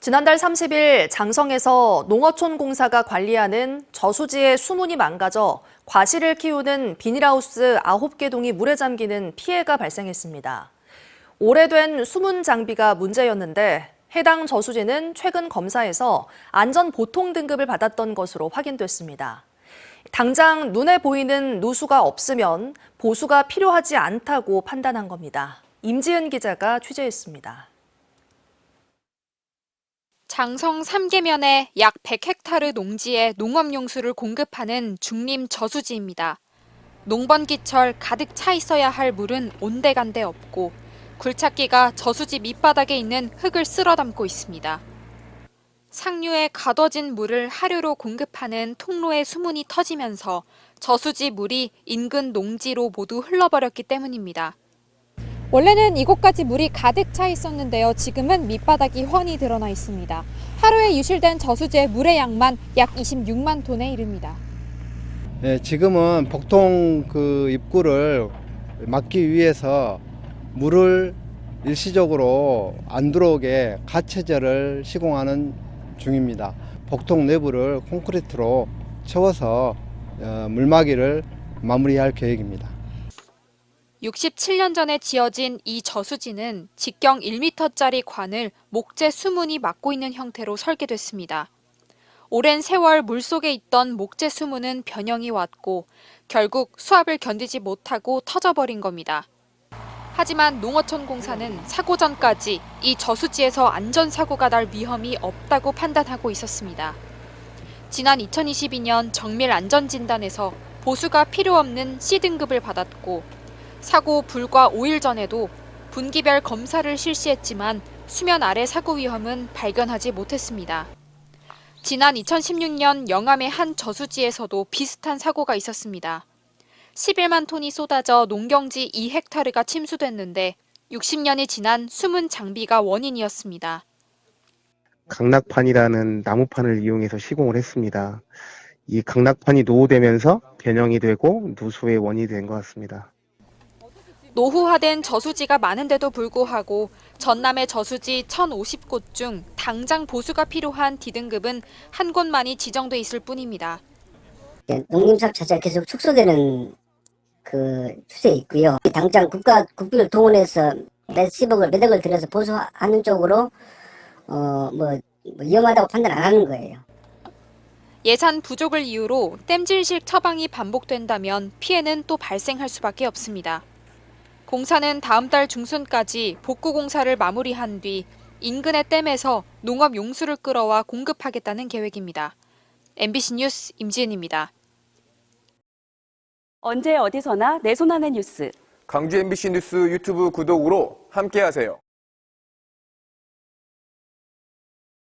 지난달 30일 장성에서 농어촌공사가 관리하는 저수지의 수문이 망가져 과실을 키우는 비닐하우스 9개 동이 물에 잠기는 피해가 발생했습니다. 오래된 수문 장비가 문제였는데 해당 저수지는 최근 검사에서 안전 보통 등급을 받았던 것으로 확인됐습니다. 당장 눈에 보이는 누수가 없으면 보수가 필요하지 않다고 판단한 겁니다. 임지은 기자가 취재했습니다. 장성 3계면의 약 100헥타르 농지에 농업용수를 공급하는 중림 저수지입니다. 농번기철 가득 차 있어야 할 물은 온데간데 없고 굴착기가 저수지 밑바닥에 있는 흙을 쓸어 담고 있습니다. 상류에 가둬진 물을 하류로 공급하는 통로의 수문이 터지면서 저수지 물이 인근 농지로 모두 흘러버렸기 때문입니다. 원래는 이곳까지 물이 가득 차 있었는데요. 지금은 밑바닥이 훤히 드러나 있습니다. 하루에 유실된 저수지의 물의 양만 약 26만 톤에 이릅니다. 네, 지금은 복통 입구를 막기 위해서 물을 일시적으로 안 들어오게 가채제를 시공하는 중입니다. 복통 내부를 콘크리트로 채워서 물막이를 마무리할 계획입니다. 67년 전에 지어진 이 저수지는 직경 1m짜리 관을 목재 수문이 막고 있는 형태로 설계됐습니다. 오랜 세월 물속에 있던 목재 수문은 변형이 왔고 결국 수압을 견디지 못하고 터져버린 겁니다. 하지만 농어촌공사는 사고 전까지 이 저수지에서 안전사고가 날 위험이 없다고 판단하고 있었습니다. 지난 2022년 정밀안전진단에서 보수가 필요 없는 C등급을 받았고 사고 불과 5일 전에도 분기별 검사를 실시했지만 수면 아래 사고 위험은 발견하지 못했습니다. 지난 2016년 영암의 한 저수지에서도 비슷한 사고가 있었습니다. 11만 톤이 쏟아져 농경지 2헥타르가 침수됐는데 60년이 지난 수문 장비가 원인이었습니다. 강낙판이라는 나무판을 이용해서 시공을 했습니다. 이 강낙판이 노후되면서 변형이 되고 누수의 원인이 된 것 같습니다. 노후화된 저수지가 많은데도 불구하고 전남의 저수지 1,050곳 중 당장 보수가 필요한 D등급은 한 곳만이 지정돼 있을 뿐입니다. 농림사업 자체가 계속 축소되는 추세에 있고요. 당장 국비를 동원해서 몇억을 들여서 보수하는 쪽으로 위험하다고 판단 안 하는 거예요. 예산 부족을 이유로 땜질식 처방이 반복된다면 피해는 또 발생할 수밖에 없습니다. 공사는 다음 달 중순까지 복구 공사를 마무리한 뒤 인근의 댐에서 농업 용수를 끌어와 공급하겠다는 계획입니다. MBC 뉴스 임지은입니다. 언제 어디서나 내 손 안의 뉴스. 광주 MBC 뉴스 유튜브 구독으로 함께하세요.